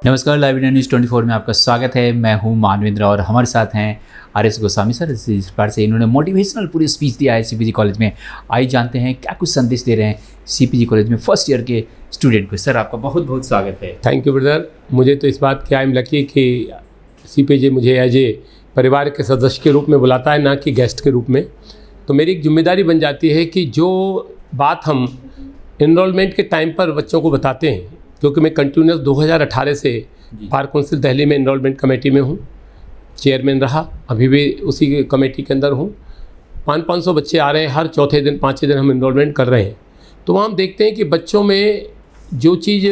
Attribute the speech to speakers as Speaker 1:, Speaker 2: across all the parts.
Speaker 1: नमस्कार, live India news 24 में आपका स्वागत है। मैं हूं मानवेंद्र और हमारे साथ हैं आर.एस. गोस्वामी सर। इस बार से इन्होंने मोटिवेशनल पूरी स्पीच दिया है सीपीजी कॉलेज में। आइए जानते हैं क्या कुछ संदेश दे रहे हैं सीपीजी कॉलेज में फर्स्ट ईयर के स्टूडेंट को। सर, आपका बहुत बहुत स्वागत है।
Speaker 2: Thank you brother. मुझे तो इस बात की आई एम लकी कि सीपीजी मुझे एज ए परिवार के सदस्य के रूप में बुलाता है, ना कि गेस्ट के रूप में। तो मेरी एक जिम्मेदारी बन जाती है कि जो बात हम इनरोलमेंट के टाइम पर बच्चों को बताते हैं, क्योंकि मैं कंटिन्यूस 2018 से बार काउंसिल दिल्ली में इनरोलमेंट कमेटी में हूँ, चेयरमैन रहा, अभी भी उसी कमेटी के अंदर हूँ। 500 बच्चे आ रहे हैं, हर चौथे दिन 5 दिन हम इनरोलमेंट कर रहे हैं। तो वहाँ हम देखते हैं कि बच्चों में जो चीज़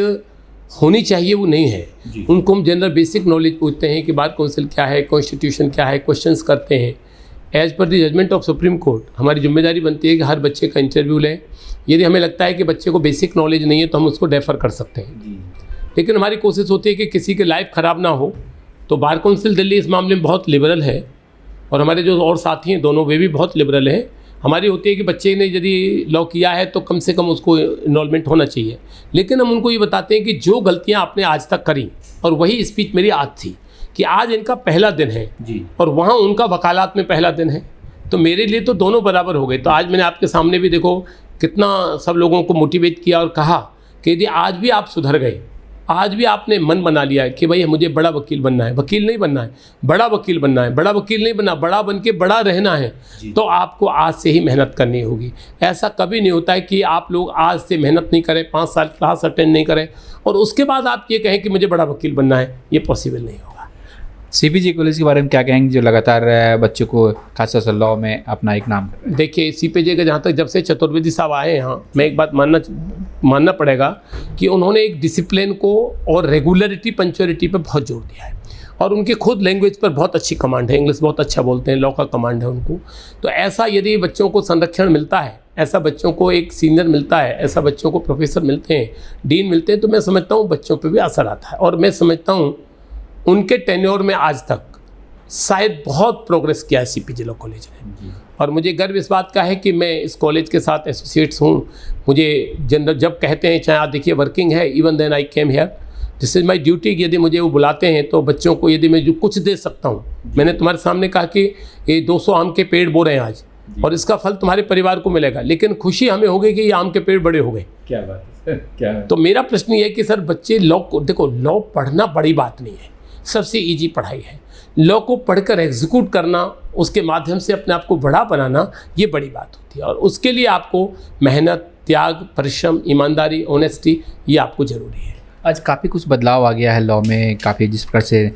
Speaker 2: होनी चाहिए वो नहीं है। उनको हम जनरल बेसिक नॉलेज पूछते हैं कि बार काउंसिल क्या है, कॉन्स्टिट्यूशन क्या है, क्वेश्चंस करते हैं। As per the judgement of Supreme Court हमारी जिम्मेदारी बनती है कि हर बच्चे का इंटरव्यू लें। यदि हमें लगता है कि बच्चे को बेसिक नॉलेज नहीं है तो हम उसको डेफर कर सकते हैं, लेकिन हमारी कोशिश होती है कि किसी की लाइफ ख़राब ना हो। तो बार काउंसिल दिल्ली इस मामले में बहुत लिबरल है और हमारे जो और साथी हैं दोनों वे भी बहुत लिबरल हैं। हमारी होती है कि बच्चे ने यदि लॉ किया है तो कम से कम उसको इन्वॉल्वमेंट होना चाहिए, लेकिन हम उनको ये बताते हैं कि जो गलतियाँ आपने आज तक करी, और वही स्पीच मेरी आज थी कि आज इनका पहला दिन है जी, और वहाँ उनका वकालत में पहला दिन है, तो मेरे लिए तो दोनों बराबर हो गए। तो आज मैंने आपके सामने भी देखो कितना सब लोगों को मोटिवेट किया और कहा कि यदि आज भी आप सुधर गए, आज भी आपने मन बना लिया है कि भाई मुझे बड़ा वकील बनना है, वकील नहीं बनना है, बड़ा वकील बनना है, बड़ा वकील नहीं बनना, बड़ा बन के बड़ा रहना है, तो आपको आज से ही मेहनत करनी होगी। ऐसा कभी नहीं होता है कि आप लोग आज से मेहनत नहीं करें, 5 साल क्लास अटेंड नहीं करें और उसके बाद आप ये कहें कि मुझे बड़ा वकील बनना है, ये पॉसिबल नहीं होगा।
Speaker 1: सीपीजी कॉलेज के बारे में क्या कहेंगे जो लगातार बच्चों को खासतौर से लॉ में अपना एक नाम कर रहे हैं?
Speaker 2: देखिए, सीपीजी का जहाँ तक जब से चतुर्वेदी साहब आए हैं यहाँ, मैं एक बात मानना पड़ेगा कि उन्होंने एक डिसिप्लिन को और रेगुलरिटी, पंक्चुअलिटी पर बहुत जोर दिया है, और उनके खुद लैंग्वेज पर बहुत अच्छी कमांड है, इंग्लिश बहुत अच्छा बोलते हैं, लॉ का कमांड है उनको। तो ऐसा यदि बच्चों को संरक्षण मिलता है, ऐसा बच्चों को एक सीनियर मिलता है, ऐसा बच्चों को प्रोफेसर मिलते हैं, डीन मिलते हैं, तो मैं समझता हूँ बच्चों पर भी असर आता है। और मैं समझता हूँ उनके टेन्योर में आज तक शायद बहुत प्रोग्रेस किया है सीपीजी लॉ कॉलेज ने, और मुझे गर्व इस बात का है कि मैं इस कॉलेज के साथ एसोसिएट्स हूँ। मुझे जनरल जब कहते हैं, चाहे आप देखिए वर्किंग है, even then I came here, this is my duty. यदि मुझे वो बुलाते हैं तो बच्चों को यदि मैं जो कुछ दे सकता हूँ, मैंने तुम्हारे सामने कहा कि ये 200 आम के पेड़ बो रहे हैं आज, और इसका फल तुम्हारे परिवार को मिलेगा, लेकिन खुशी हमें होगी कि ये आम के पेड़ बड़े हो गए।
Speaker 1: क्या बात है, क्या है?
Speaker 2: तो मेरा प्रश्न ये है कि सर बच्चे लॉ को देखो, लॉ पढ़ना बड़ी बात नहीं है, सबसे ईजी पढ़ाई है। लॉ को पढ़कर एग्जीक्यूट करना, उसके माध्यम से अपने आप को बड़ा बनाना, ये बड़ी बात होती है, और उसके लिए आपको मेहनत, त्याग, परिश्रम, ईमानदारी, ऑनेस्टी, ये आपको ज़रूरी है।
Speaker 1: आज काफ़ी कुछ बदलाव आ गया है लॉ में, काफ़ी जिस प्रकार से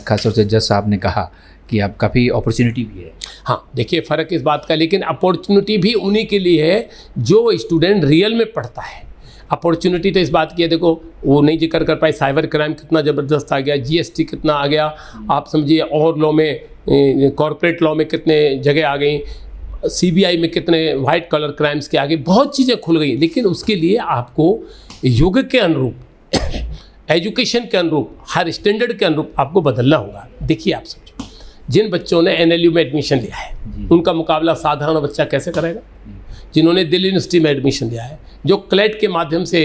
Speaker 1: खासतौर से जज साहब ने कहा कि अब काफ़ी अपॉर्चुनिटी भी है।
Speaker 2: हाँ, देखिए फ़र्क इस बात का, लेकिन अपॉर्चुनिटी भी उन्हीं के लिए है जो स्टूडेंट रियल में पढ़ता है। अपॉर्चुनिटी तो इस बात की है, देखो वो नहीं जिक्र कर पाए, साइबर क्राइम कितना ज़बरदस्त आ गया, जीएसटी कितना आ गया, आप समझिए, और लॉ में, कॉर्पोरेट लॉ में कितने जगह आ गई, सीबीआई में कितने वाइट कॉलर क्राइम्स के आगे बहुत चीज़ें खुल गई। लेकिन उसके लिए आपको युग के अनुरूप, एजुकेशन के अनुरूप, हर स्टैंडर्ड के अनुरूप आपको बदलना होगा। देखिए, आप समझो, जिन बच्चों ने एनएलयू में एडमिशन लिया है उनका मुकाबला साधारण बच्चा कैसे करेगा? जिन्होंने दिल्ली यूनिवर्सिटी में एडमिशन लिया है, जो क्लेट के माध्यम से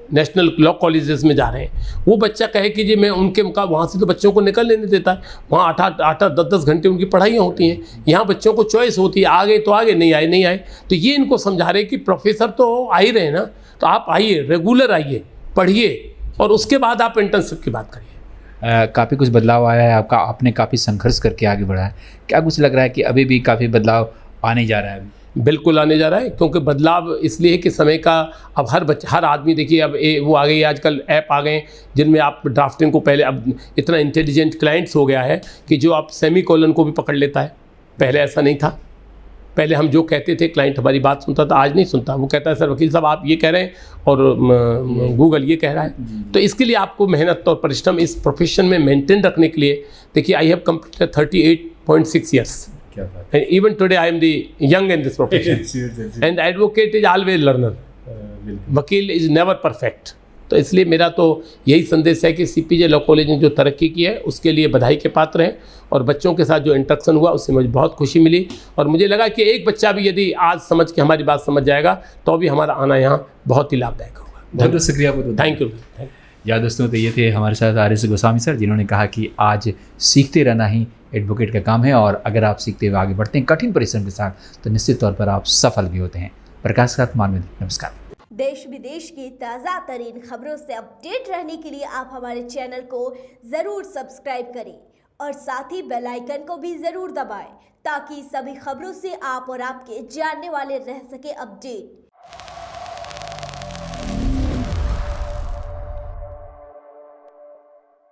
Speaker 2: नेशनल लॉ कॉलेजेस में जा रहे हैं, वो बच्चा कहे कि जी मैं उनके मुकाबले, वहाँ से तो बच्चों को निकल नहीं देता है, वहाँ 8-10 घंटे उनकी पढ़ाइयाँ होती हैं। यहाँ बच्चों को चॉइस होती है, आ गए तो आगे, नहीं आए नहीं आए। तो ये इनको समझा रहे कि प्रोफेसर तो आ ही रहे हैं ना, तो आप आइए, रेगुलर आइए, पढ़िए, और उसके बाद आप इंटर्नशिप की बात करिए।
Speaker 1: काफ़ी कुछ बदलाव आया है आपका, आपने काफ़ी संघर्ष करके आगे बढ़ा है। क्या कुछ लग रहा है कि अभी भी काफ़ी बदलाव आने जा रहा है?
Speaker 2: बिल्कुल आने जा रहा है, क्योंकि बदलाव इसलिए है कि समय का, अब हर आदमी, देखिए अब वो आ गई, आजकल ऐप आ गए जिनमें आप ड्राफ्टिंग को, पहले अब इतना इंटेलिजेंट क्लाइंट्स हो गया है कि जो आप सेमी कोलन को भी पकड़ लेता है। पहले ऐसा नहीं था, पहले हम जो कहते थे क्लाइंट हमारी बात सुनता था, आज नहीं सुनता। वो कहता है सर वकील साहब आप ये कह रहे हैं और गूगल ये कह रहा है। तो इसके लिए आपको मेहनत और परिश्रम इस प्रोफेशन में मेंटेन रखने के लिए, देखिए I have completed 38.6 years, and even today I am the young in this profession and advocate is always learner, वकील is never perfect। तो इसलिए मेरा तो यही संदेश है कि सीपीजी लॉ कॉलेज ने जो तरक्की की है उसके लिए बधाई के पात्र हैं, और बच्चों के साथ जो इंटरेक्शन हुआ उससे मुझे बहुत खुशी मिली, और मुझे लगा कि एक बच्चा भी यदि आज समझ के हमारी बात समझ जाएगा तो भी हमारा आना यहाँ बहुत ही लाभदायक होगा।
Speaker 1: बहुत शुक्रिया।
Speaker 2: Thank you.
Speaker 1: या दोस्तों, तो ये थे हमारे साथ आर.एस. गोस्वामी सर, जिन्होंने कहा कि आज सीखते रहना ही एडवोकेट का काम है, और अगर आप सीखते हुए आगे बढ़ते हैं कठिन परिश्रम के साथ, तो निश्चित तौर पर आप सफल भी होते हैं। प्रकाश के साथ मानवेंद्र, नमस्कार।
Speaker 3: देश विदेश की ताज़ा तरीन खबरों से अपडेट रहने के लिए आप हमारे चैनल को ज़रूर सब्सक्राइब करें और साथ ही बेल आइकन को भी ज़रूर दबाएं, ताकि सभी खबरों से आप और आपके जानने वाले रह सके अपडेट।